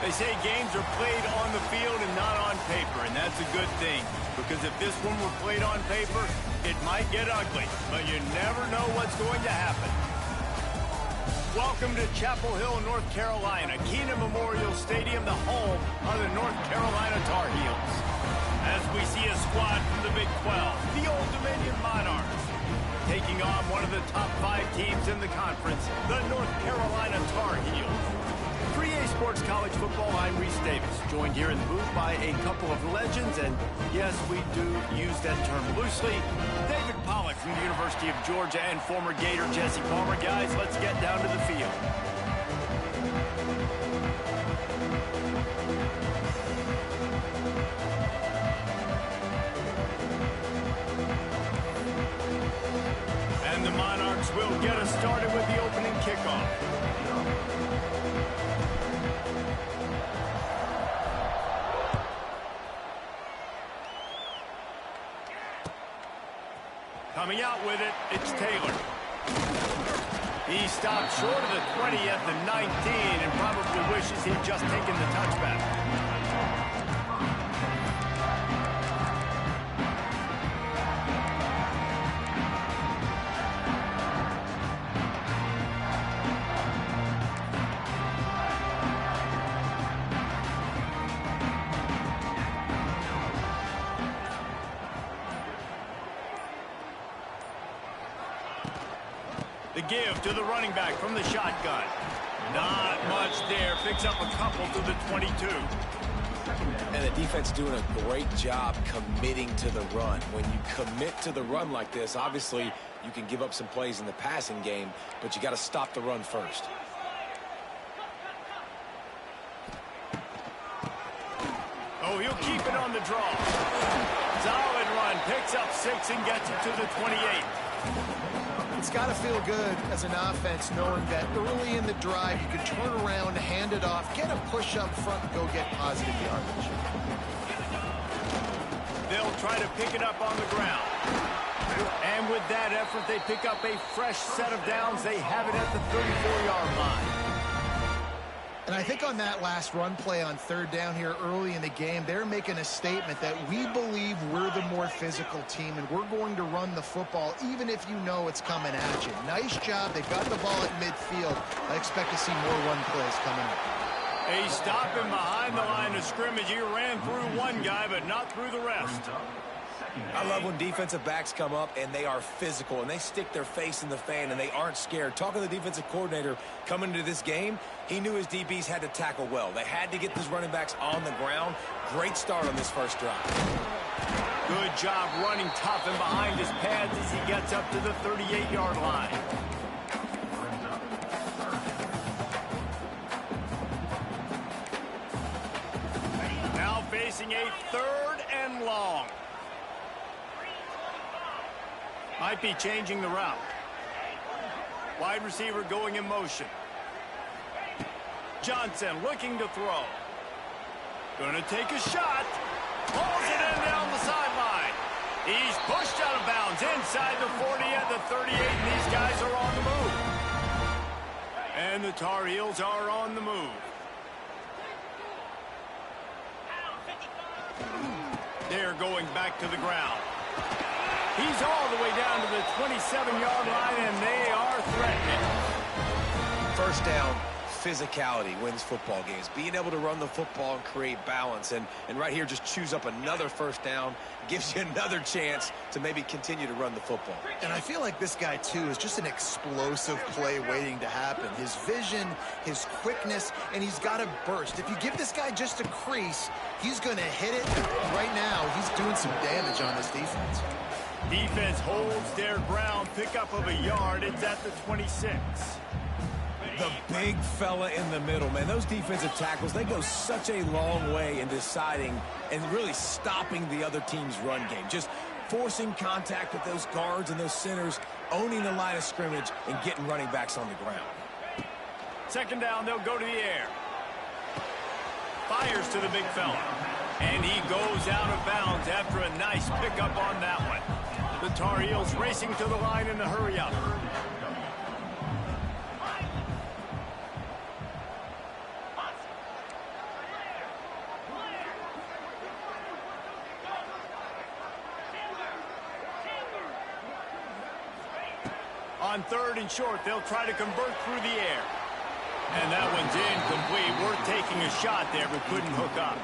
They say games are played on the field and not on paper, and that's a good thing. Because if this one were played on paper, it might get ugly, but you never know what's going to happen. Welcome to Chapel Hill, North Carolina, Kenan Memorial Stadium, the home of the North Carolina Tar Heels. As we see a squad from the Big 12, the Old Dominion Monarchs, taking on one of the top 5 teams in the conference, the North Carolina Tar Heels. 3A Sports College Football, I'm Reese Davis, joined here in the booth by a couple of legends, and yes, we do use that term loosely. David Pollack from the University of Georgia and former Gator Jesse Palmer. Guys, let's get down to the field. And the Monarchs will get us started with the opening kickoff. Coming out with it, it's Taylor. He stopped short of the 20 at the 19 and probably wishes he'd just taken the touchback. The give to the running back from the shotgun. Not much there. Picks up a couple to the 22. And the defense doing a great job committing to the run. When you commit to the run like this, obviously you can give up some plays in the passing game, but you got to stop the run first. Oh, he'll keep it on the draw. Solid run. Picks up 6 and gets it to the 28. It's got to feel good as an offense knowing that early in the drive you can turn around, hand it off, get a push up front, and go get positive yardage. They'll try to pick it up on the ground. And with that effort, they pick up a fresh set of downs. They have it at the 34-yard line. And I think on that last run play on third down here early in the game, they're making a statement that we believe we're the more physical team and we're going to run the football even if you know it's coming at you. Nice job. They've got the ball at midfield. I expect to see more run plays coming up. He stopped him behind the line of scrimmage. He ran through one guy, but not through the rest. I love when defensive backs come up and they are physical and they stick their face in the fan and they aren't scared. Talking to the defensive coordinator coming into this game, he knew his DBs had to tackle well. They had to get these running backs on the ground. Great start on this first drive. Good job running tough and behind his pads as he gets up to the 38-yard line. Now facing a 3rd and long. Might be changing the route. Wide receiver going in motion. Johnson looking to throw. Going to take a shot. Pulls it in down the sideline. He's pushed out of bounds inside the 40 at the 38, and these guys are on the move. And the Tar Heels are on the move. They're going back to the ground. He's all the way down to the 27-yard line, and they are threatening. First down, physicality wins football games. Being able to run the football and create balance. And right here, just choose up another first down. Gives you another chance to maybe continue to run the football. And I feel like this guy, too, is just an explosive play waiting to happen. His vision, his quickness, and he's got a burst. If you give this guy just a crease, he's going to hit it. Right now, he's doing some damage on this defense. Defense holds their ground. Pickup of a yard. It's at the 26. The big fella in the middle, man. Those defensive tackles, they go such a long way in deciding and really stopping the other team's run game. Just forcing contact with those guards and those centers, owning the line of scrimmage, and getting running backs on the ground. Second down, they'll go to the air. Fires to the big fella. And he goes out of bounds after a nice pickup on that one. The Tar Heels racing to the line in a hurry-up. on 3rd and short. They'll try to convert through the air. And that one's incomplete. Worth taking a shot there, but couldn't hook up.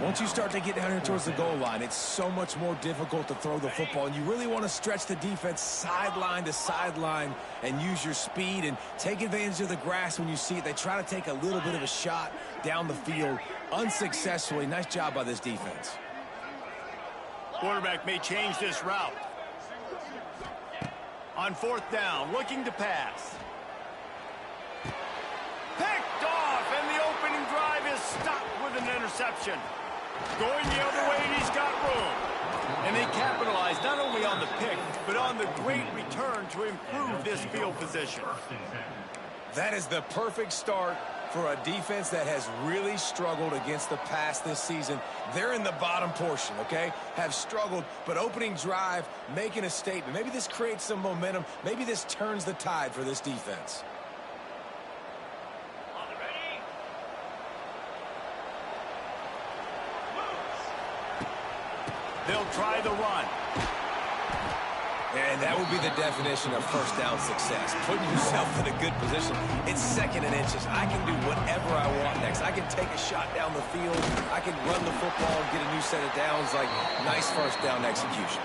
Once you start to get down here towards the goal line, it's so much more difficult to throw the football, and you really want to stretch the defense sideline to sideline and use your speed and take advantage of the grass when you see it. They try to take a little bit of a shot down the field unsuccessfully. Nice job by this defense. Quarterback may change this route. On 4th down, looking to pass. Picked off, and the opening drive is stopped with an interception. Going the other way, and he's got room. And they capitalize not only on the pick, but on the great return to improve this field position. That is the perfect start for a defense that has really struggled against the pass this season. They're in the bottom portion, okay? Have struggled, but opening drive, making a statement. Maybe this creates some momentum. Maybe this turns the tide for this defense. They'll try the run. And that would be the definition of first down success. Putting yourself in a good position. It's 2nd and inches. I can do whatever I want next. I can take a shot down the field. I can run the football and get a new set of downs. Like, nice first down execution.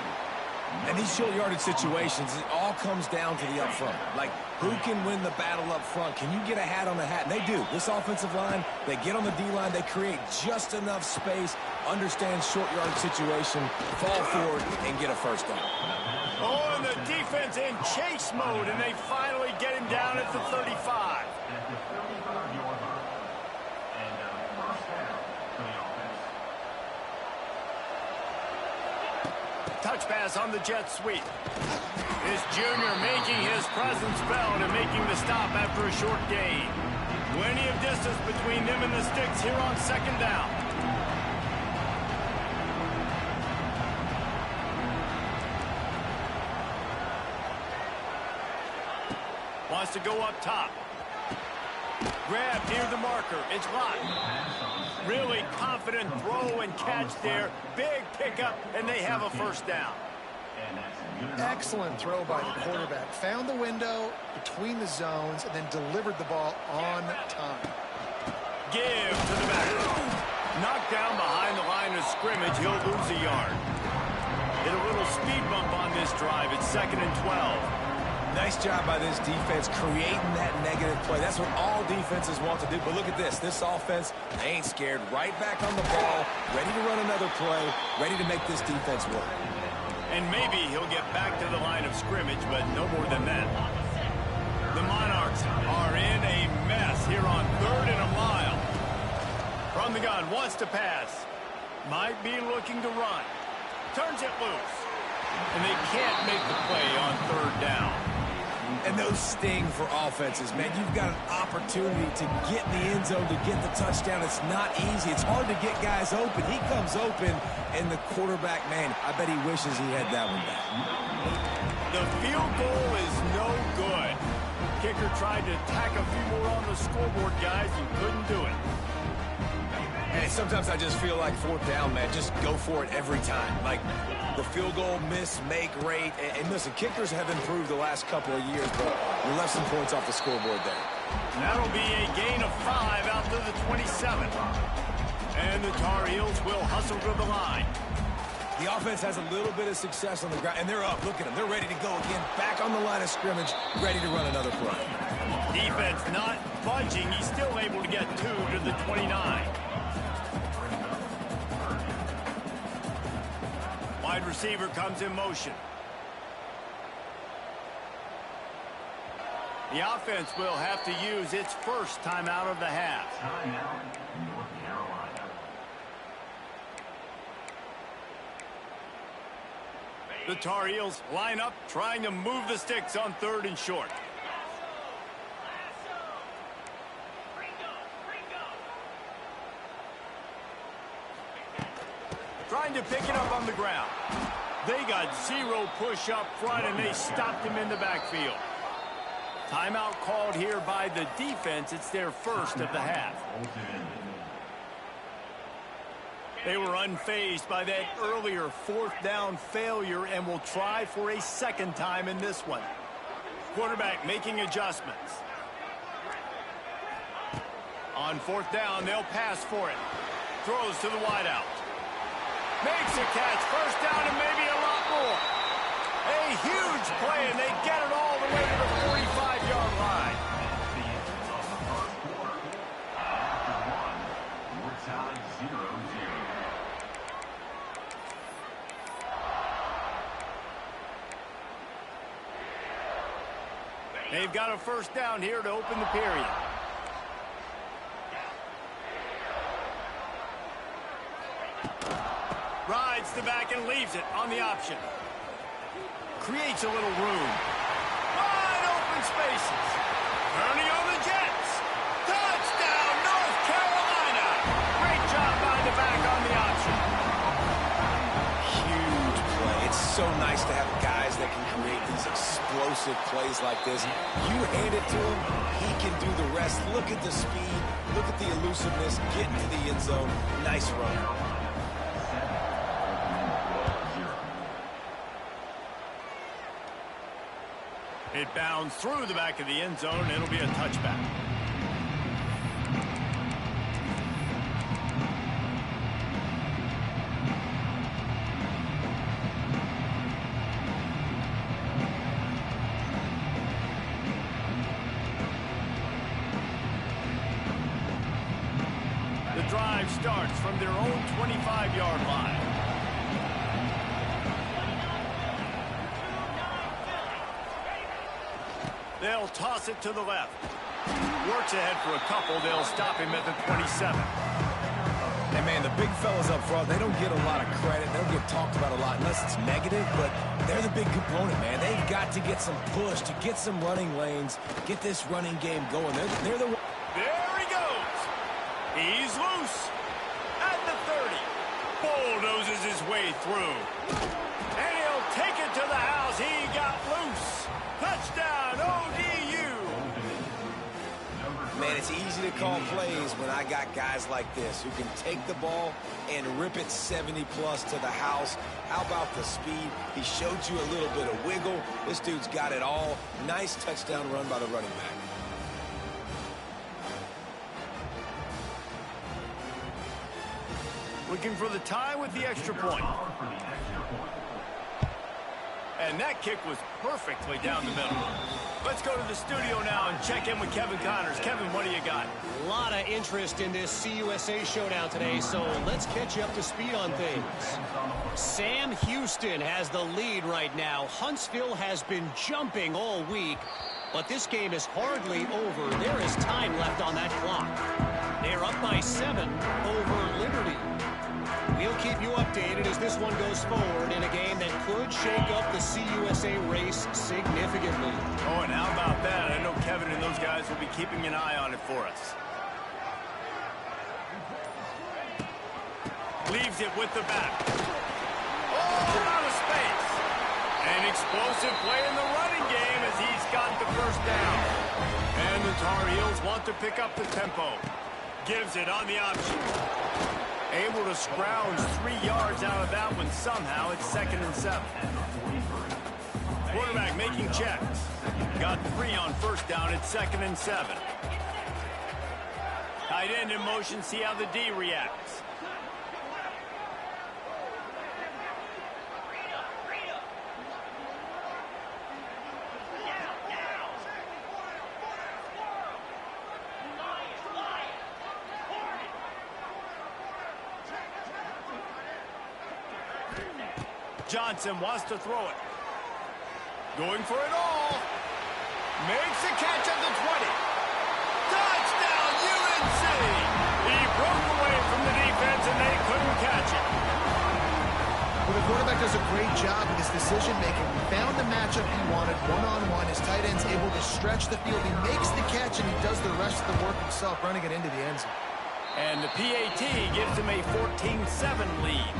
And these short yardage situations, it all comes down to the up front. Like, who can win the battle up front? Can you get a hat on the hat? And they do. This offensive line, they get on the D-line, they create just enough space, understand short yardage situation, fall forward, and get a first down. Oh, and the defense in chase mode, and they finally get him down at the 35. Touch pass on the jet sweep. This junior making his presence felt and making the stop after a short gain. Plenty of distance between them and the sticks here on 2nd down. Wants to go up top. Grab near the marker. It's locked. Really confident throw and catch there. Big pickup, and they have a first down. Excellent throw by the quarterback. Found the window between the zones and then delivered the ball on time. Give to the back. Knocked down behind the line of scrimmage. He'll lose a yard. Hit a little speed bump on this drive. It's 2nd and 12. Nice job by this defense creating that negative play. That's what all defenses want to do. But look at this. This offense, they ain't scared. Right back on the ball, ready to run another play, ready to make this defense work. And maybe he'll get back to the line of scrimmage, but no more than that. The Monarchs are in a mess here on 3rd and a mile. From the gun, wants to pass. Might be looking to run. Turns it loose. And they can't make the play on 3rd down. And those sting for offenses, man. You've got an opportunity to get in the end zone, to get the touchdown. It's not easy. It's hard to get guys open. He comes open, and the quarterback, man, I bet he wishes he had that one back. The field goal is no good. Kicker tried to tack a few more on the scoreboard, guys, and couldn't do it. And sometimes I just feel like 4th down, man. Just go for it every time. Like, the field goal, miss, make rate. And listen, kickers have improved the last couple of years, but we left some points off the scoreboard there. That'll be a gain of 5 out to the 27. And the Tar Heels will hustle to the line. The offense has a little bit of success on the ground, and they're up. Look at them. They're ready to go again. Back on the line of scrimmage, ready to run another play. Defense not budging. He's still able to get 2 to the 29. Wide receiver comes in motion. The offense will have to use its first timeout of the half. North Carolina. The Tar Heels line up, trying to move the sticks on 3rd and short. Trying to pick it up on the ground. They got 0 push up front, and they stopped him in the backfield. Timeout called here by the defense. It's their first of the half. They were unfazed by that earlier 4th down failure and will try for a second time in this one. Quarterback making adjustments. On fourth down, they'll pass for it. Throws to the wideout. Makes a catch. First down and maybe a lot more. A huge play, and they get it all the way to the 45-yard line. They've got a first down here to open the period. Rides the back and leaves it on the option. Creates a little room. Wide open spaces. Turning on the Jets. Touchdown, North Carolina. Great job by the back on the option. Huge play. It's so nice to have guys that can create these explosive plays like this. You hand it to him, he can do the rest. Look at the speed. Look at the elusiveness. Get into the end zone. Nice run. It bounds through the back of the end zone. It'll be a touchback. The drive starts from their own 25-yard line. They'll toss it to the left. Works ahead for a couple. They'll stop him at the 27. And, man, the big fellas up front, they don't get a lot of credit. They don't get talked about a lot unless it's negative, but they're the big component, man. They've got to get some push, to get some running lanes, get this running game going. They're the... There he goes. He's loose. At the 30. Bulldozes his way through. And he'll take it to the house. He got loose. Touchdown, ODU. Man, it's easy to call plays when I got guys like this who can take the ball and rip it 70-plus to the house. How about the speed? He showed you a little bit of wiggle. This dude's got it all. Nice touchdown run by the running back. Looking for the tie with the extra point. And that kick was perfectly down the middle. Let's go to the studio now and check in with Kevin Connors. Kevin, what do you got? A lot of interest in this CUSA showdown today, so let's catch you up to speed on things. Sam Houston has the lead right now. Huntsville has been jumping all week, but this game is hardly over. There is time left on that clock. They're up by 7 over Liberty. We'll keep you updated as this one goes forward in a game that could shake up the CUSA race significantly. Oh, and how about that? I know Kevin and those guys will be keeping an eye on it for us. Leaves it with the back. Oh, out of space. An explosive play in the running game as he's got the first down. And the Tar Heels want to pick up the tempo. Gives it on the option. Able to scrounge 3 yards out of that one somehow. It's 2nd and 7. Quarterback making checks. Got 3 on first down. It's 2nd and 7. Tight end in motion. See how the D reacts. Johnson wants to throw it. Going for it all. Makes the catch at the 20. Touchdown, UNC! He broke away from the defense, and they couldn't catch it. Well, the quarterback does a great job in his decision-making. He found the matchup he wanted, one-on-one. His tight end's able to stretch the field. He makes the catch, and he does the rest of the work himself, running it into the end zone. And the PAT gives him a 14-7 lead.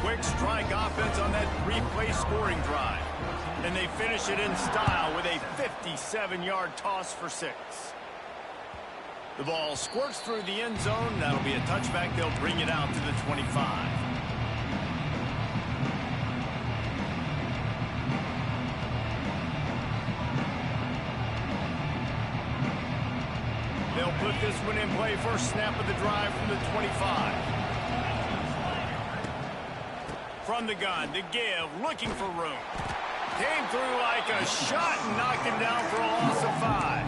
Quick strike offense on that 3-play scoring drive. And they finish it in style with a 57-yard toss for 6. The ball squirts through the end zone. That'll be a touchback. They'll bring it out to the 25. this one in play. First snap of the drive from the 25. From the gun, to give, looking for room. Came through like a shot and knocked him down for a loss of 5.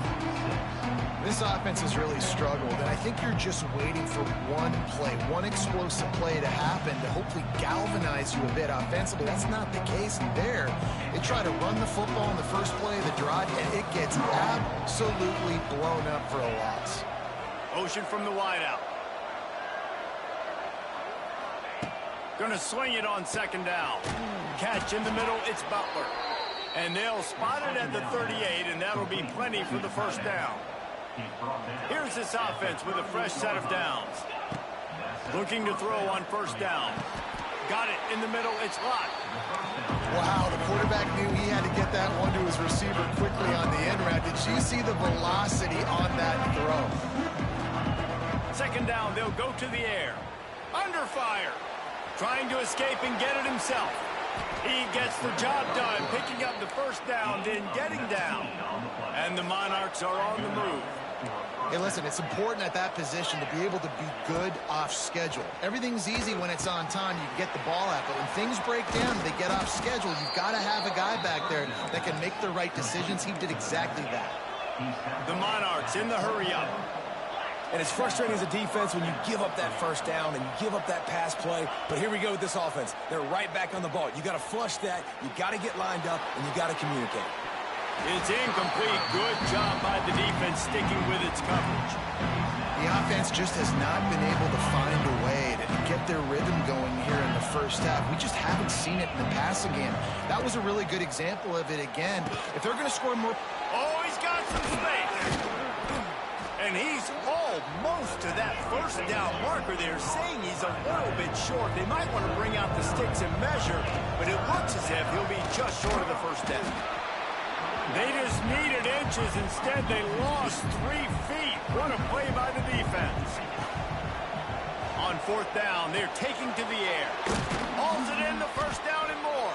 This offense has really struggled, and I think you're just waiting for one play, one explosive play to happen to hopefully galvanize you a bit offensively. That's not the case there. They try to run the football in the first play of the drive, and it gets absolutely blown up for a loss. Motion from the wideout. Gonna swing it on second down. Catch in the middle, it's Butler. And they'll spot it at the 38, and that'll be plenty for the first down. Here's this offense with a fresh set of downs. Looking to throw on first down. Got it in the middle, it's locked. Wow, the quarterback knew he had to get that one to his receiver quickly on the end route. Did you see the velocity on that throw? Second down, they'll go to the air. Under fire. Trying to escape and get it himself. He gets the job done, picking up the first down, then getting down. And the Monarchs are on the move. Hey, listen, it's important at that position to be able to be good off schedule. Everything's easy when it's on time. You can get the ball out. But when things break down and they get off schedule, you've got to have a guy back there that can make the right decisions. He did exactly that. The Monarchs in the hurry-up. And it's frustrating as a defense when you give up that first down and you give up that pass play. But here we go with this offense. They're right back on the ball. You got to flush that. You got to get lined up, and you got to communicate. It's incomplete. Good job by the defense sticking with its coverage. The offense just has not been able to find a way to get their rhythm going here in the first half. We just haven't seen it in the passing game. That was a really good example of it again. If they're going to score more... Oh, he's got some space. And he's almost to that first down marker there, saying he's a little bit short. They might want to bring out the sticks and measure, but it looks as if he'll be just short of the first down. They just needed inches. Instead, they lost 3 feet. What a play by the defense. On fourth down, they're taking to the air. Hauls it in the first down and more.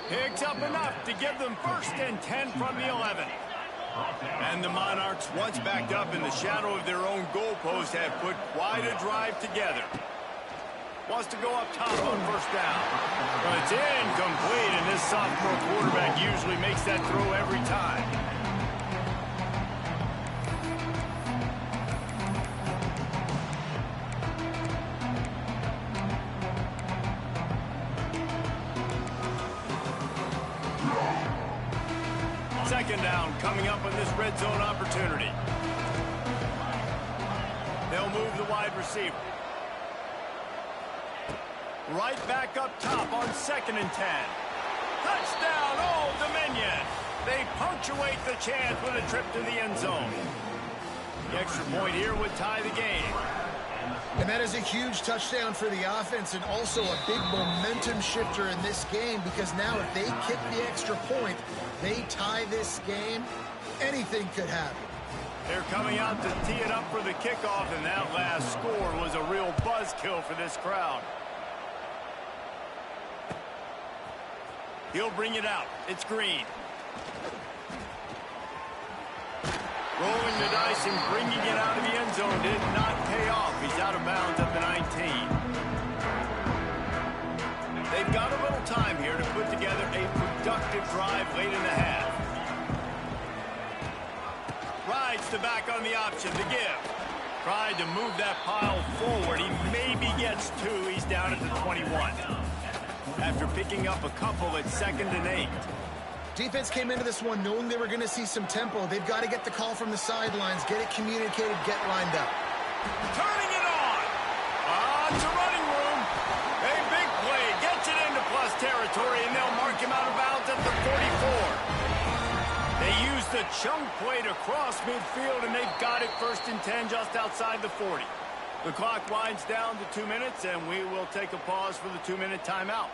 Picks up enough to give them first and 10 from the 11. And the Monarchs, once backed up in the shadow of their own goalpost, have put quite a drive together. Wants to go up top on first down. But it's incomplete, and this sophomore quarterback usually makes that throw every time. Second down coming up on this red zone opportunity. They'll move the wide receiver. Right back up top on second and 10. Touchdown, Old Dominion. They punctuate the chance with a trip to the end zone. The extra point here would tie the game. And that is a huge touchdown for the offense and also a big momentum shifter in this game, because now if they kick the extra point, they tie this game, anything could happen. They're coming out to tee it up for the kickoff, and that last score was a real buzzkill for this crowd. He'll bring it out. It's Green. Rolling the dice and bringing it out of the end zone did not pay off. He's out of bounds at the 19. They've got a little time here to put together a productive drive late in the half. Rides the back on the option to give. Tried to move that pile forward. He maybe gets 2. He's down at the 21. After picking up a couple at 2nd and 8. Defense came into this one knowing they were going to see some tempo. They've got to get the call from the sidelines, get it communicated, get lined up. Turning it on. To running room. A big play. Gets it into plus territory, and they'll mark him out of bounds at the 44. They use the chunk play to cross midfield, and they've got it 1st and 10 just outside the 40. The clock winds down to 2 minutes, and we will take a pause for the 2-minute timeout.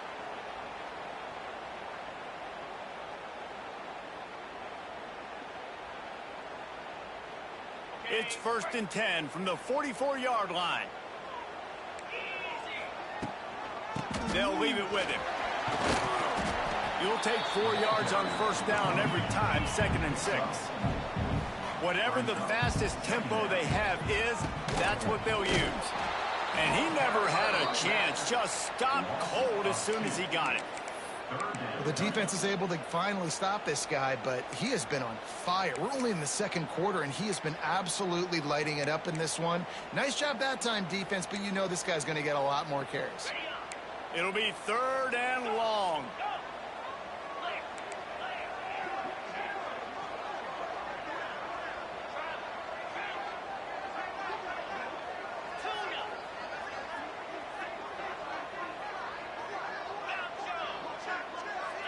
It's 1st and 10 from the 44-yard line. They'll leave it with him. You'll take 4 yards on first down every time, 2nd and 6. Whatever the fastest tempo they have is, that's what they'll use. And he never had a chance. Just stopped cold as soon as he got it. Well, the defense is able to finally stop this guy, but he has been on fire. We're only in the second quarter, and he has been absolutely lighting it up in this one. Nice job that time, defense, but you know this guy's going to get a lot more carries. It'll be 3rd and long.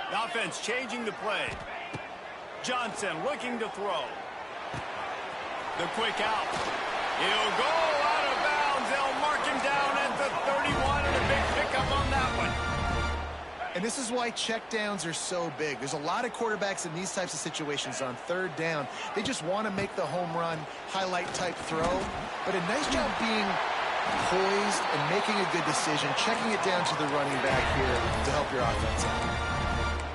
The offense changing the play. Johnson looking to throw. The quick out. He'll go out of bounds. They'll mark him down at the 31, and a big pickup on that one. And this is why checkdowns are so big. There's a lot of quarterbacks in these types of situations on 3rd down. They just want to make the home run, highlight type throw. But a nice job being poised and making a good decision, checking it down to the running back here to help your offense out.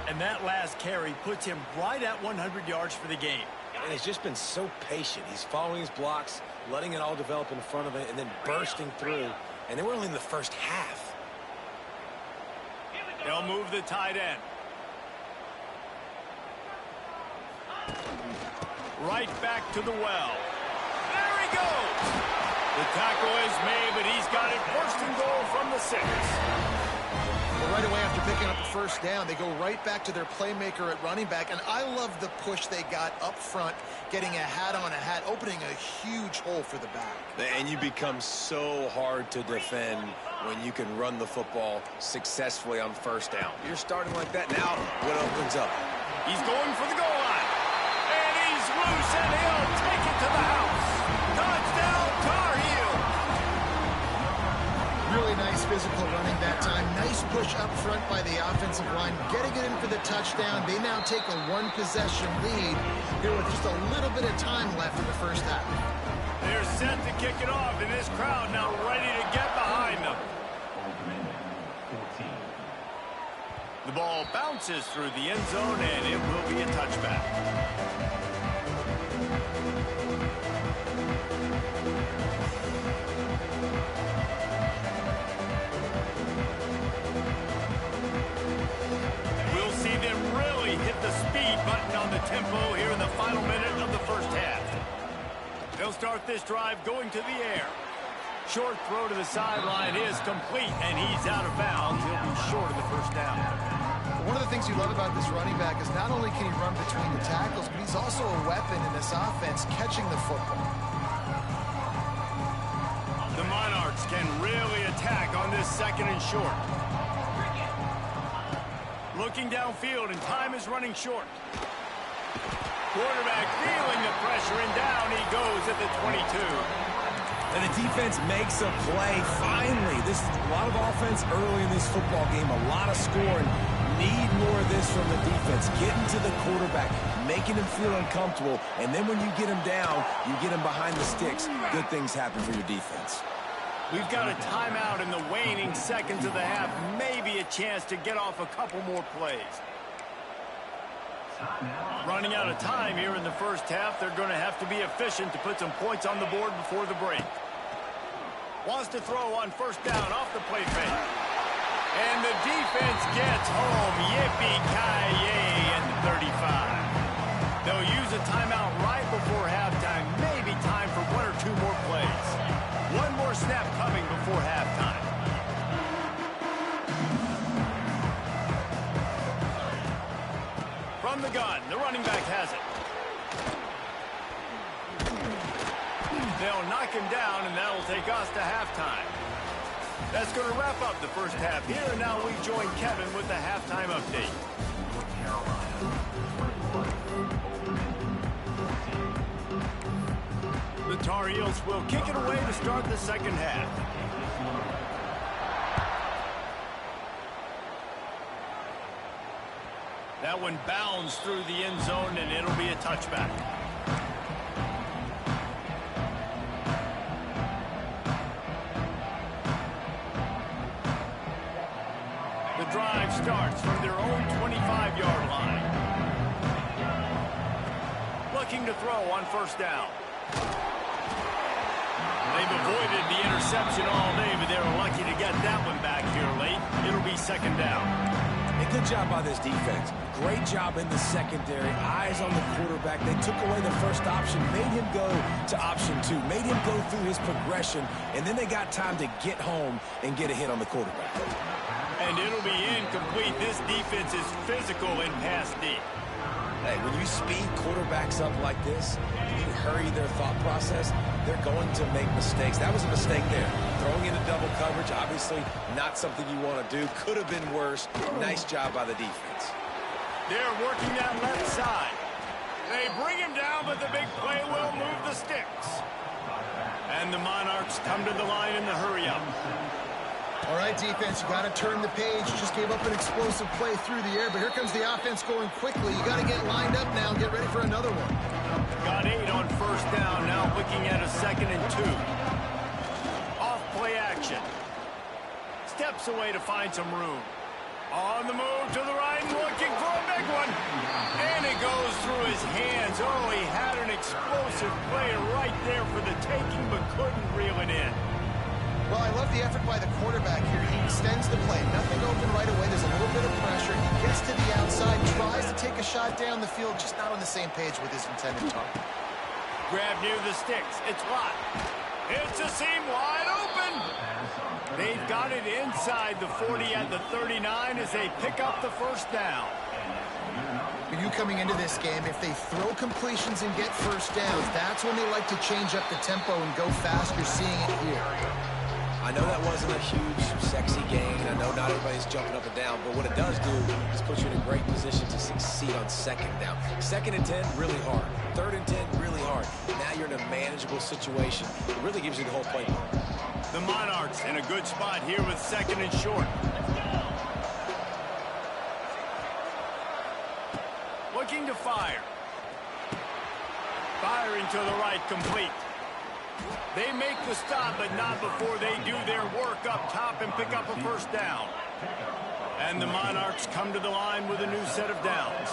And that last carry puts him right at 100 yards for the game. And he's just been so patient. He's following his blocks, letting it all develop in front of him, and then bursting through. And they were only in the first half. They'll move the tight end. Right back to the well. There he goes. The tackle is made, but he's got it 1st and goal from the 6. Well, right away after picking up the 1st down, they go right back to their playmaker at running back. And I love the push they got up front, getting a hat on a hat, opening a huge hole for the back. And you become so hard to defend when you can run the football successfully on 1st down. You're starting like that now, what opens up? He's going for the goal line. And he's loose, and he'll take it to the house. Touchdown, Tar Heels. Really nice physical running that time. Nice push up front by the offensive line, getting it in for the touchdown. They now take a 1-possession lead here with just a little bit of time left in the 1st half. They're set to kick it off, and this crowd now ready to get behind them. The ball bounces through the end zone, and it will be a touchback. We'll see them really hit the speed button on the tempo here in the final minute of the 1st half. They'll start this drive going to the air. Short throw to the sideline is complete, and he's out of bounds. He'll be short of the 1st down. One of the things you love about this running back is not only can he run between the tackles, but he's also a weapon in this offense catching the football. The Monarchs can really attack on this 2nd and short. Looking downfield, and time is running short. Quarterback feeling the pressure, and down he goes at the 22. And the defense makes a play, finally. This is a lot of offense early in this football game, a lot of scoring. Need more of this from the defense. Getting to the quarterback, making him feel uncomfortable, and then when you get him down, you get him behind the sticks. Good things happen for your defense. We've got a timeout in the waning seconds of the half. Maybe a chance to get off a couple more plays. Running out of time here in the 1st half. They're going to have to be efficient to put some points on the board before the break. Wants to throw on 1st down off the play fake. And the defense gets home. Yippee-ki-yay at the 35. They'll use a timeout right before halftime. Maybe time for 1 or 2 more plays. One more snap coming before halftime. From the gun, the running back has it. They'll knock him down, and that'll take us to halftime. That's going to wrap up the 1st half here, and now we join Kevin with the halftime update. The Tar Heels will kick it away to start the 2nd half. That one bounds through the end zone, and it'll be a touchback. The drive starts from their own 25-yard line. looking to throw on first down. They've avoided the interception all day, but they were lucky to get that one back here late. It'll be second down. A good job by this defense. Great job in the secondary. Eyes on the quarterback. They took away the first option, made him go to option 2, made him go through his progression, and then they got time to get home and get a hit on the quarterback. And it'll be incomplete. This defense is physical in pass D. Hey, when you speed quarterbacks up like this, and you hurry their thought process, they're going to make mistakes. That was a mistake there. Throwing into double coverage, obviously not something you want to do. Could have been worse. Nice job by the defense. They're working that left side. They bring him down, but the big play will move the sticks. And the Monarchs come to the line in the hurry-up. All right, defense, you got to turn the page. You just gave up an explosive play through the air, but here comes the offense going quickly. You got to get lined up now and get ready for another one. Got 8 on first down, now looking at a 2nd and 2. Off play action. Steps away to find some room. On the move to the right, looking for a big one. And it goes through his hands. Oh, he had an explosive play right there for the taking, but couldn't reel it in. Well, I love the effort by the quarterback here. He extends the play. Nothing open right away. There's a little bit of pressure. He gets to the outside, tries to take a shot down the field, just not on the same page with his intended target. Grab near the sticks. It's locked. It's a seam wide open. They've got it inside the 40 at the 39 as they pick up the first down. For you coming into this game, if they throw completions and get first downs, that's when they like to change up the tempo and go fast. You're seeing it here. I know that wasn't a huge, sexy gain. I know not everybody's jumping up and down, but what it does do is put you in a great position to succeed on second down. 2nd and 10, really hard. 3rd and 10, really hard. Now you're in a manageable situation. It really gives you the whole playbook. The Monarchs in a good spot here with 2nd and short. Looking to fire. Firing to the right, complete. They make the stop, but not before they do their work up top and pick up a first down. And the Monarchs come to the line with a new set of downs.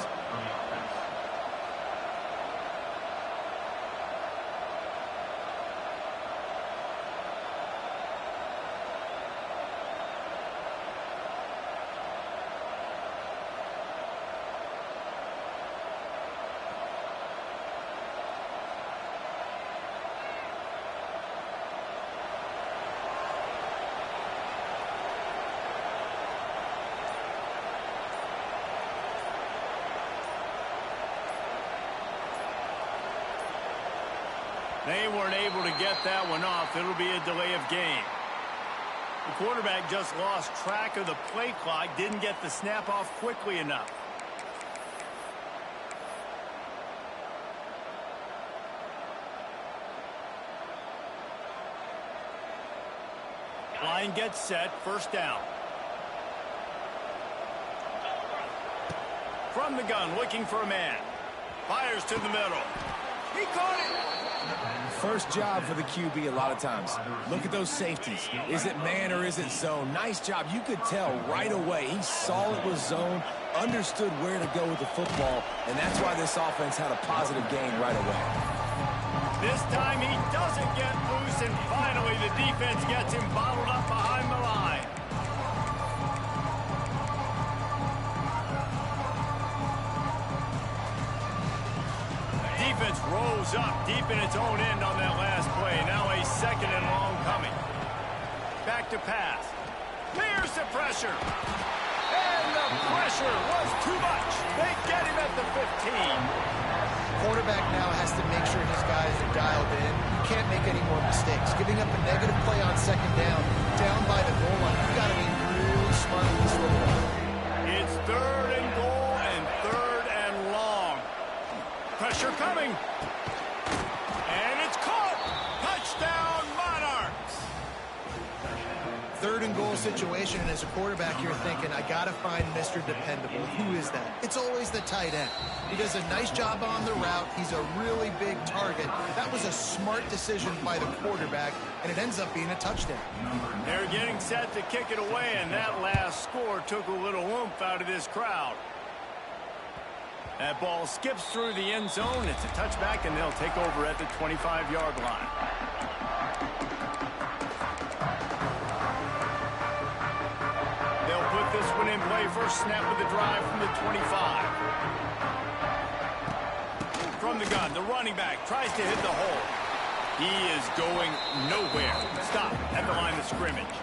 They weren't able to get that one off. It'll be a delay of game. The quarterback just lost track of the play clock, didn't get the snap off quickly enough. Line gets set, first down. From the gun, looking for a man. Fires to the middle. He caught it. First job for the QB a lot of times. Look at those safeties. Is it man or is it zone? Nice job. You could tell right away. He saw it was zone, understood where to go with the football, and that's why this offense had a positive gain right away. This time he doesn't get loose, and finally the defense gets him bottled up behind the line. Defense rolls up deep in its own end on that last play. Now a 2nd and long coming. Back to pass. There's the pressure. And the pressure was too much. They get him at the 15. Quarterback now has to make sure his guys are dialed in. You can't make any more mistakes. Giving up a negative play on 2nd down by the goal line. You've got to be really smart with this football. It's 3rd and goal and 3rd and long. Pressure coming. And it's caught. Touchdown, Monarchs. 3rd and goal situation, and as a quarterback, you're thinking, I got to find Mr. Dependable. Who is that? It's always the tight end. He does a nice job on the route. He's a really big target. That was a smart decision by the quarterback, and it ends up being a touchdown. They're getting set to kick it away, and that last score took a little oomph out of this crowd. That ball skips through the end zone. It's a touchback, and they'll take over at the 25-yard line. They'll put this one in play. First snap of the drive from the 25. From the gun, the running back tries to hit the hole. He is going nowhere. Stop at the line of scrimmage.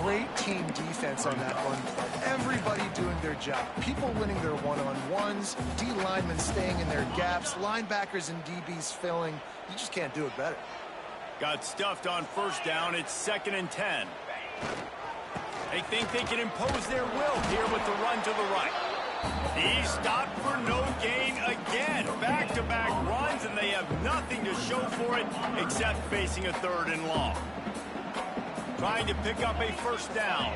Great team defense on that one play. Everybody doing their job. People winning their one-on-ones, D linemen staying in their gaps, linebackers and DBs filling. You just can't do it better. Got stuffed on first down. It's 2nd and 10. They think they can impose their will here with the run to the right. He stopped for no gain again. Back-to-back runs, and they have nothing to show for it except facing a 3rd and long. Trying to pick up a first down.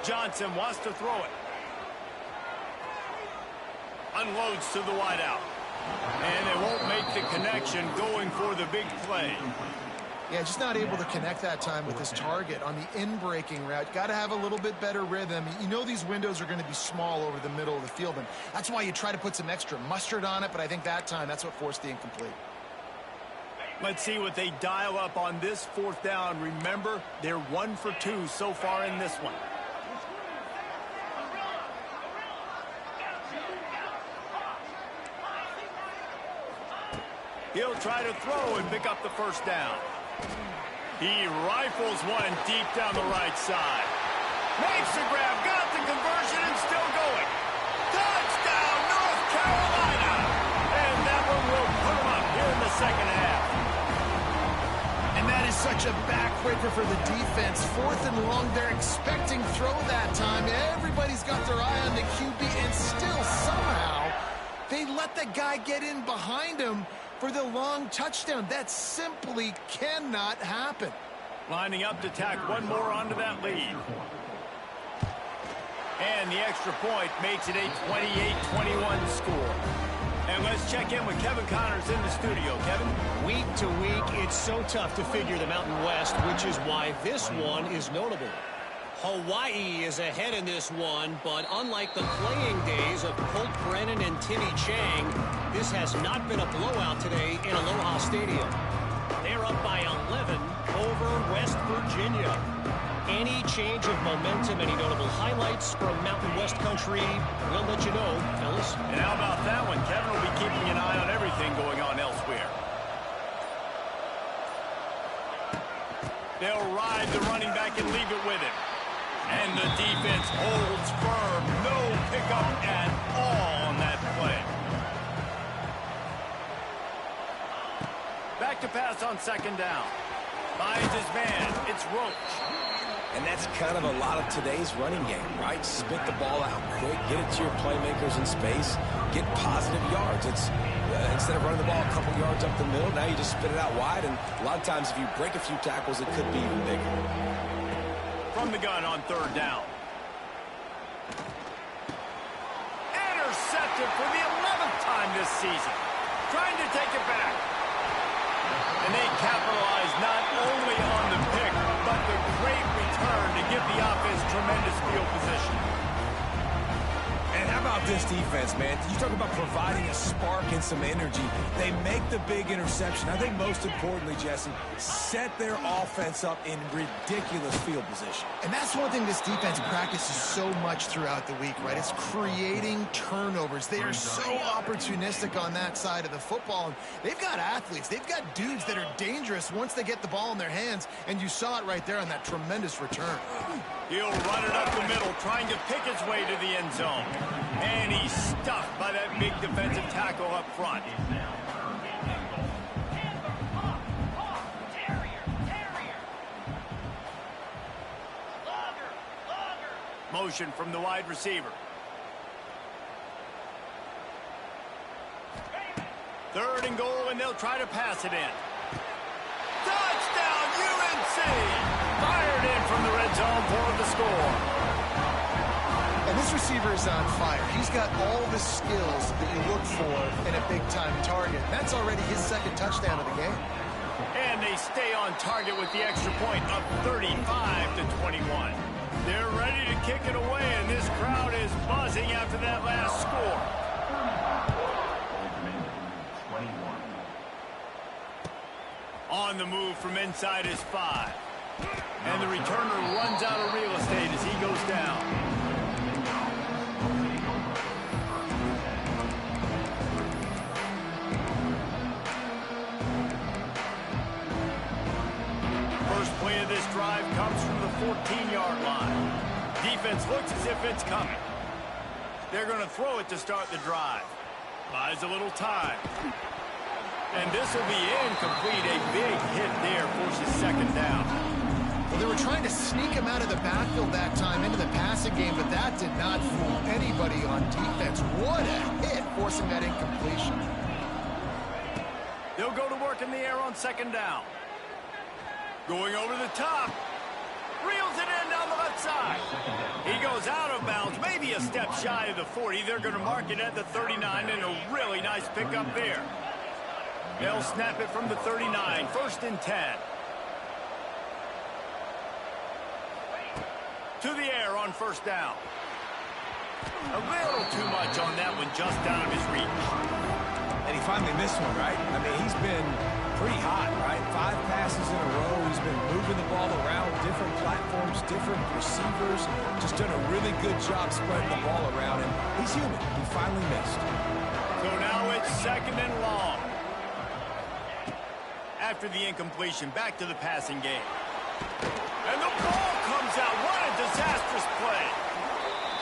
Johnson wants to throw it. Unloads to the wideout. And they won't make the connection going for the big play. Yeah, just not able to connect that time with his target on the in-breaking route. Got to have a little bit better rhythm. You know these windows are going to be small over the middle of the field, and that's why you try to put some extra mustard on it, but I think that time that's what forced the incomplete. Let's see what they dial up on this 4th down. Remember, they're 1 for 2 so far in this one. He'll try to throw and pick up the first down. He rifles one deep down the right side. Makes the grab, got the conversion, and still going. Touchdown, North Carolina! And that one will put them up here in the 2nd half. And that is such a backbreaker for the defense. 4th and long, they're expecting throw that time. Everybody's got their eye on the QB, and still somehow they let the guy get in behind him for the long touchdown. That simply cannot happen. Lining up to tack one more onto that lead. And the extra point makes it a 28-21 score. And let's check in with Kevin Connors in the studio. Kevin? Week to week, it's so tough to figure the Mountain West, which is why this one is notable. Hawaii is ahead in this one, but unlike the playing days of Colt Brennan and Timmy Chang, this has not been a blowout today in Aloha Stadium. They're up by 11 over West Virginia. Any change of momentum, any notable highlights from Mountain West country, we'll let you know, fellas. And how about that one? Kevin will be keeping an eye on everything going on elsewhere. They'll ride the running back and leave it with him. And the defense holds firm. No pickup at all on that play. Back to pass on 2nd down. Finds his man. It's Roach. And that's kind of a lot of today's running game, right? Spit the ball out quick, get it to your playmakers in space, get positive yards. It's instead of running the ball a couple yards up the middle, now you just spit it out wide, and a lot of times if you break a few tackles, it could be even bigger. From the gun on 3rd down. Intercepted for the 11th time this season. Trying to take it back. And they capitalize not only on the pick, but the great return to give the offense tremendous field position. And how about this defense, man? You talk about providing a spark and some energy. They make the big interception. I think most importantly, Jesse, set their offense up in ridiculous field position. And that's one thing this defense practices so much throughout the week, right? It's creating turnovers. They are so opportunistic on that side of the football. And they've got athletes. They've got dudes that are dangerous once they get the ball in their hands. And you saw it right there on that tremendous return. He'll run it up the middle, trying to pick his way to the end zone. And he's stuffed by that big defensive tackle up front. Motion from the wide receiver. 3rd and goal, and they'll try to pass it in. Touchdown, UNC! Fired in from the red zone for the score. And this receiver is on fire. He's got all the skills that you look for in a big-time target. That's already his 2nd touchdown of the game. And they stay on target with the extra point, up 35-21. They're ready to kick it away, and this crowd is buzzing after that last score. On the move from inside his 5. And the returner runs out of real estate as he goes down. First play of this drive comes from the 14-yard line. Defense looks as if it's coming. They're going to throw it to start the drive. Buys a little time. And this will be incomplete. A big hit there forces second down. Well, they were trying to sneak him out of the backfield that time into the passing game, but that did not fool anybody on defense. What a hit, forcing that incompletion. They'll go to work in the air on second down. Going over the top. Reels it in down the left side. He goes out of bounds, maybe a step shy of the 40. They're going to mark it at the 39, and a really nice pickup there. They'll snap it from the 39, 1st and 10. To the air on first down. A little too much on that one, just out of his reach. And he finally missed one, right? I mean, he's been pretty hot, right? 5 passes in a row. He's been moving the ball around, different platforms, different receivers. Just done a really good job spreading the ball around, and he's human. He finally missed. So now it's 2nd and long. After the incompletion, back to the passing game. And the ball comes out. What a disastrous play.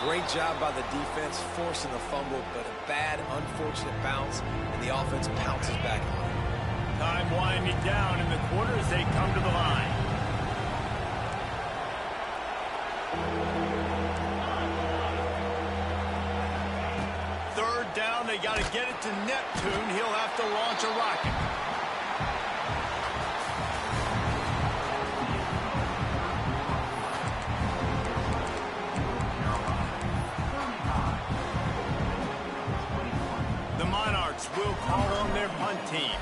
Great job by the defense, forcing the fumble, but a bad, unfortunate bounce, and the offense pounces back on it. Time winding down in the quarter as they come to the line. Third down, they got to get it to Neptune. He'll have to launch a rocket. Will call on their punt team.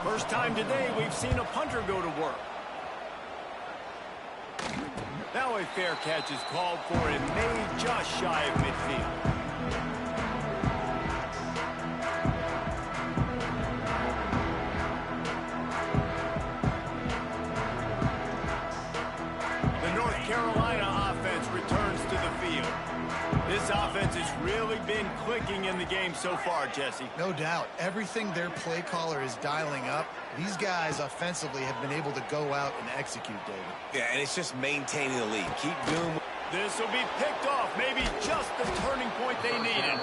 First time today we've seen a punter go to work. Now a fair catch is called for and made just shy of midfield. The North Carolina offense returns to the field. This offense has really been clicking in the game so far, Jesse. No doubt. Everything their play caller is dialing up, these guys offensively have been able to go out and execute, David. Yeah, and it's just maintaining the lead. Keep doing. This will be picked off, maybe just the turning point they needed.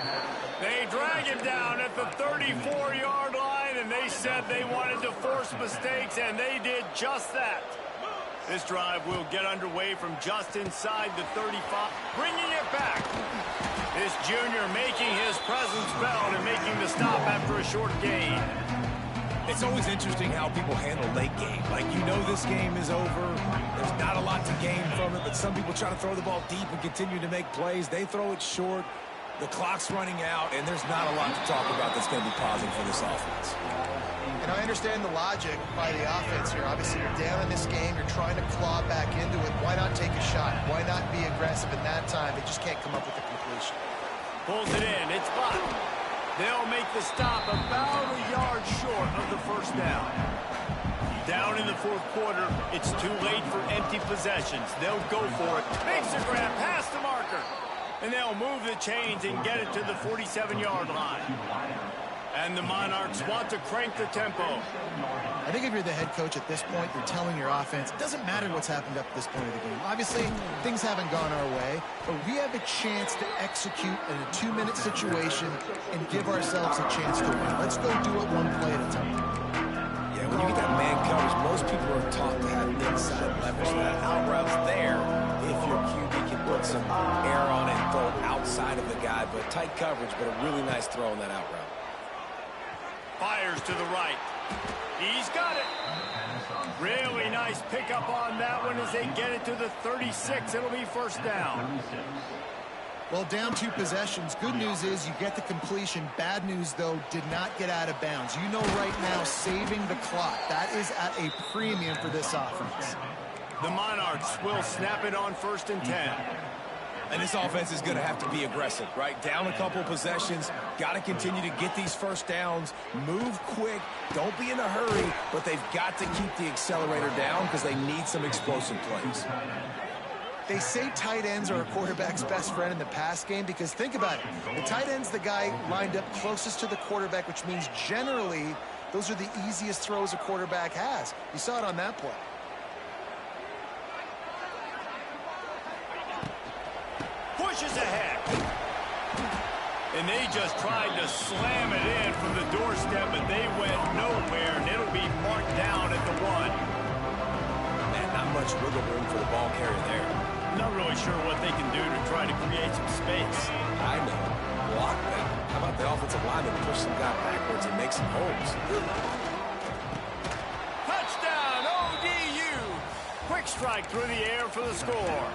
They drag him down at the 34-yard line, and they said they wanted to force mistakes, and they did just that. This drive will get underway from just inside the 35, bringing it back. This junior making his presence felt and making the stop after a short gain. It's always interesting how people handle late game. Like, you know this game is over. There's not a lot to gain from it, but some people try to throw the ball deep and continue to make plays. They throw it short. The clock's running out, and there's not a lot to talk about that's going to be positive for this offense. And I understand the logic by the offense here. Obviously, you're down in this game. You're trying to claw back into it. Why not take a shot? Why not be aggressive in that time? They just can't come up with a completion. Pulls it in. It's blocked. They'll make the stop about a yard short of the first down. Down in the 4th quarter, it's too late for empty possessions. They'll go for it. Makes the grab past the marker. And they'll move the chains and get it to the 47-yard line. And the Monarchs want to crank the tempo. I think if you're the head coach at this point, you're telling your offense, it doesn't matter what's happened up to this point of the game. Obviously, things haven't gone our way, but we have a chance to execute in a 2-minute situation and give ourselves a chance to win. Let's go do it one play at a time. Yeah, when you get that man coverage, most people are taught to have inside leverage. That out route's there if your QB can put some air on it and throw it outside of the guy, but tight coverage, but a really nice throw on that out route. Fires to the right. He's got it. Really nice pickup on that one as they get it to the 36. It'll be first down. Well, down 2 possessions. Good news is you get the completion. Bad news, though, did not get out of bounds. You know right now, saving the clock, that is at a premium for this offense. The Monarchs will snap it on 1st and 10. And this offense is going to have to be aggressive, right? Down a couple possessions, got to continue to get these first downs, move quick, don't be in a hurry, but they've got to keep the accelerator down because they need some explosive plays. They say tight ends are a quarterback's best friend in the pass game because think about it. The tight end's the guy lined up closest to the quarterback, which means generally those are the easiest throws a quarterback has. You saw it on that play. Pushes ahead. And they just tried to slam it in from the doorstep, but they went nowhere, and it'll be marked down at the 1. Man, not much wiggle room for the ball carrier there. Not really sure what they can do to try to create some space. I know. Block that. How about the offensive lineman push some guy backwards and make some holes? Touchdown, ODU! Quick strike through the air for the score.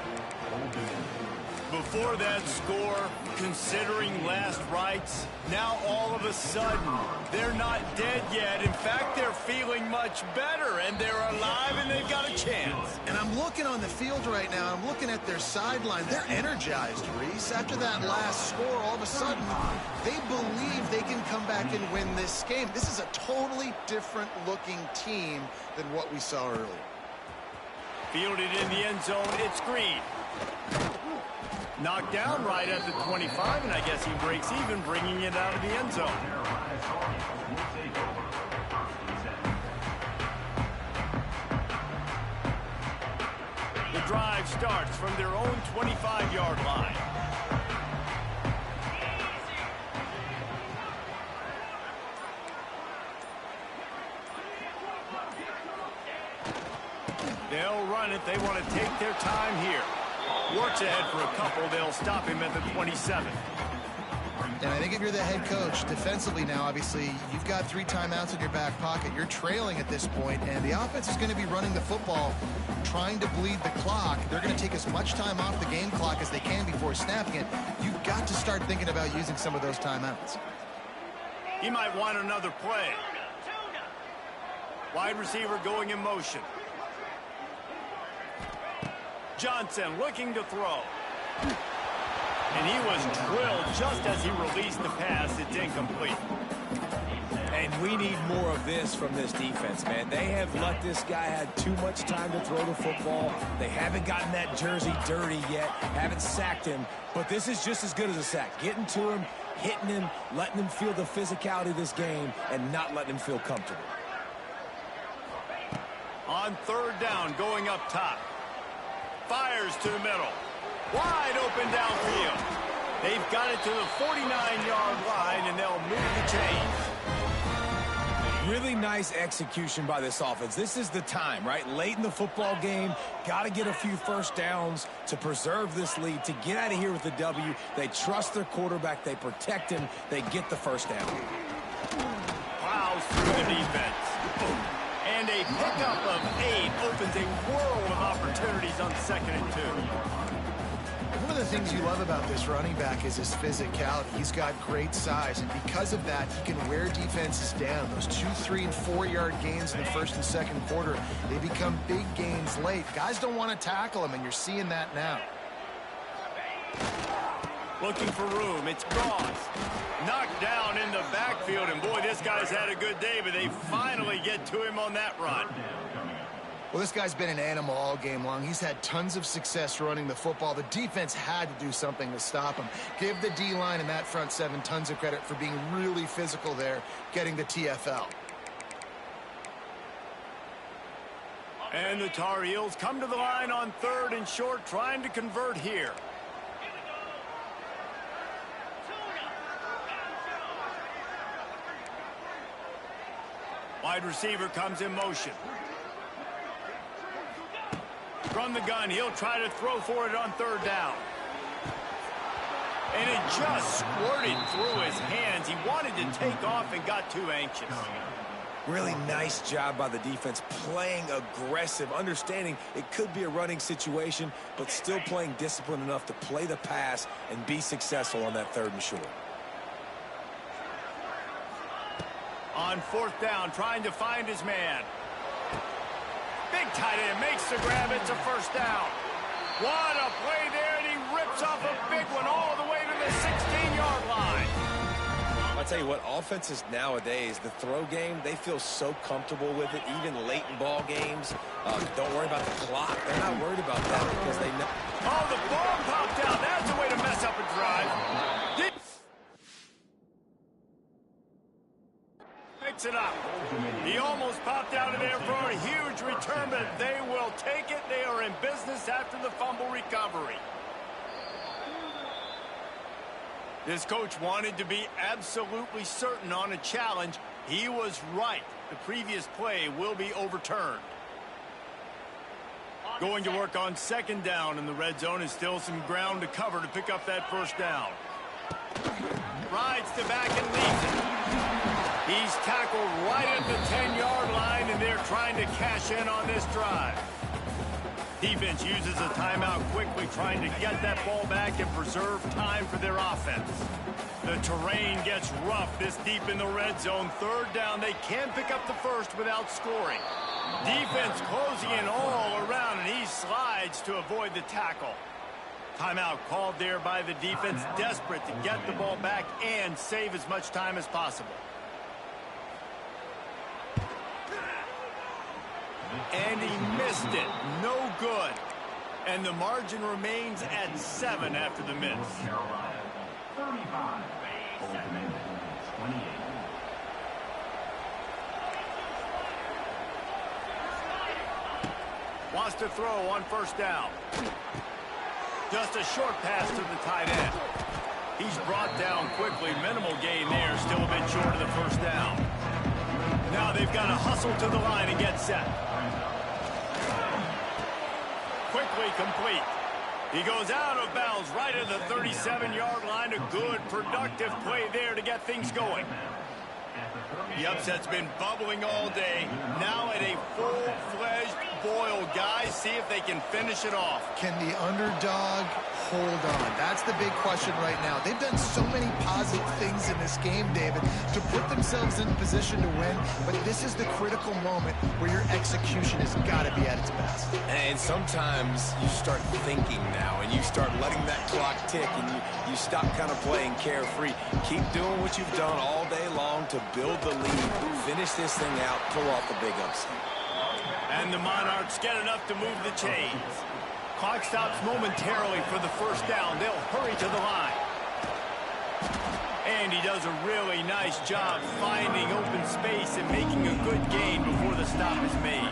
Before that score, considering last rites, now all of a sudden, they're not dead yet. In fact, they're feeling much better, and they're alive, and they've got a chance. And I'm looking on the field right now, I'm looking at their sideline. They're energized, Reese. After that last score, all of a sudden, they believe they can come back and win this game. This is a totally different-looking team than what we saw earlier. Fielded in the end zone, it's Green. Knocked down right at the 25, and I guess he breaks even, bringing it out of the end zone. The drive starts from their own 25-yard line. They'll run it. They want to take their time here. Works ahead for a couple. They'll stop him at the 27. And I think if you're the head coach, defensively now, obviously, you've got 3 timeouts in your back pocket. You're trailing at this point, and the offense is going to be running the football, trying to bleed the clock. They're going to take as much time off the game clock as they can before snapping it. You've got to start thinking about using some of those timeouts. He might want another play. Wide receiver going in motion. Johnson looking to throw. And he was drilled just as he released the pass. It's incomplete. And we need more of this from this defense, man. They have let this guy have too much time to throw the football. They haven't gotten that jersey dirty yet, haven't sacked him. But this is just as good as a sack. Getting to him, hitting him, letting him feel the physicality of this game, and not letting him feel comfortable. On 3rd down, going up top. Fires to the middle. Wide open downfield. They've got it to the 49-yard line, and they'll move the chains. Really nice execution by this offense. This is the time, right? Late in the football game, got to get a few first downs to preserve this lead, to get out of here with the W. They trust their quarterback. They protect him. They get the first down. Plows through the defense. And a pickup of 8 opens a world of opportunities on 2nd and 2. One of the things you love about this running back is his physicality. He's got great size, and because of that, he can wear defenses down. Those 2, 3, and 4-yard gains in the 1st and 2nd quarter, they become big gains late. Guys don't want to tackle him, and you're seeing that now. Looking for room. It's Goss. Knocked down in the backfield, and boy, this guy's had a good day, but they finally get to him on that run. Well, this guy's been an animal all game long. He's had tons of success running the football. The defense had to do something to stop him. Give the D-line and that front 7 tons of credit for being really physical there, getting the TFL. And the Tar Heels come to the line on 3rd and short, trying to convert here. Wide receiver comes in motion. From the gun, he'll try to throw for it on 3rd down. And it just squirted through his hands. He wanted to take off and got too anxious. Really nice job by the defense, playing aggressive, understanding it could be a running situation, but still playing disciplined enough to play the pass and be successful on that 3rd and short. On 4th down, trying to find his man. Big tight end makes the grab. It's a first down. What a play there, and he rips off a big one all the way to the 16-yard line. I'll tell you what, offenses nowadays, the throw game, they feel so comfortable with it, even late in ball games. Don't worry about the clock. They're not worried about that because they know. Oh, the ball popped out. That's a way to mess up a drive. Picks it up. He almost popped out of there for a huge return, but they will take it. They are in business after the fumble recovery. This coach wanted to be absolutely certain on a challenge. He was right. The previous play will be overturned. Going to work on second down in the red zone, is still some ground to cover to pick up that first down. Rides to back and leads it. He's tackled right at the 10-yard line, and they're trying to cash in on this drive. Defense uses a timeout quickly, trying to get that ball back and preserve time for their offense. The terrain gets rough this deep in the red zone. Third down, they can pick up the first without scoring. Defense closing in all around, and he slides to avoid the tackle. Timeout called there by the defense, desperate to get the ball back and save as much time as possible. And he missed it. No good. And the margin remains at 7 after the miss. 35. Old Dominion, 28. Wants to throw on first down. Just a short pass to the tight end. He's brought down quickly. Minimal gain there. Still a bit short of the first down. Now they've got to hustle to the line and get set. Quickly complete. He goes out of bounds right at the 37-yard line. A good, productive play there to get things going. The upset's been bubbling all day. Now at a full-fledged boil. Guys, see if they can finish it off. Can the underdog hold on? That's the big question right now. They've done so many positive things in this game, David, to put themselves in position to win, but this is the critical moment where your execution has got to be at its best. And sometimes you start thinking now, and you start letting that clock tick, and you stop kind of playing carefree. Keep doing what you've done all day long to build the lead, finish this thing out, pull off the big upset. And the Monarchs get enough to move the chains. Clock stops momentarily for the first down. They'll hurry to the line. And he does a really nice job finding open space and making a good gain before the stop is made.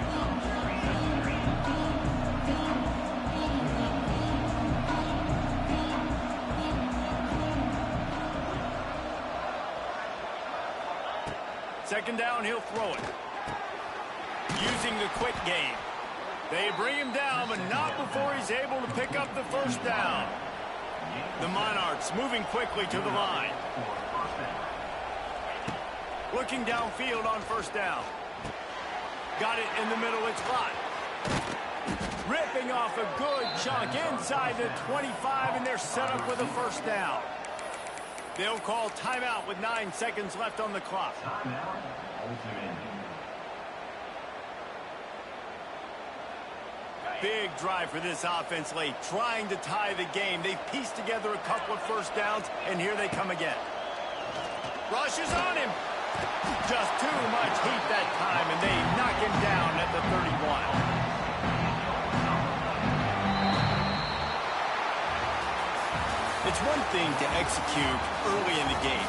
Second down, he'll throw it. Using the quick game. They bring him down, but not before he's able to pick up the first down. The Monarchs moving quickly to the line. Looking downfield on first down. Got it in the middle, it's Lott. Ripping off a good chunk inside the 25, and they're set up with a first down. They'll call timeout with 9 seconds left on the clock. Big drive for this offense late, trying to tie the game. They've pieced together a couple of first downs, and here they come again. Rushes on him. Just too much heat that time, and they knock him down at the 31. It's one thing to execute early in the game.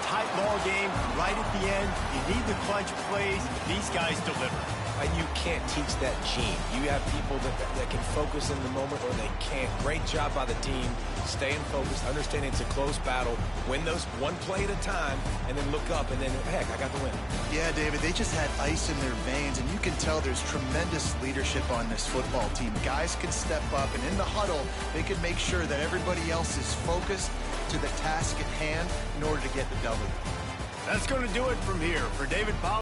Tight ball game, right at the end. You need the clutch plays. These guys deliver. And you can't teach that gene. You have people that can focus in the moment, or they can't. Great job by the team, staying focused, understanding it's a close battle, win those one play at a time, and then look up, and then, heck, I got the win. Yeah, David, they just had ice in their veins, and you can tell there's tremendous leadership on this football team. Guys can step up, and in the huddle, they can make sure that everybody else is focused to the task at hand in order to get the W. That's going to do it from here. For David Powell.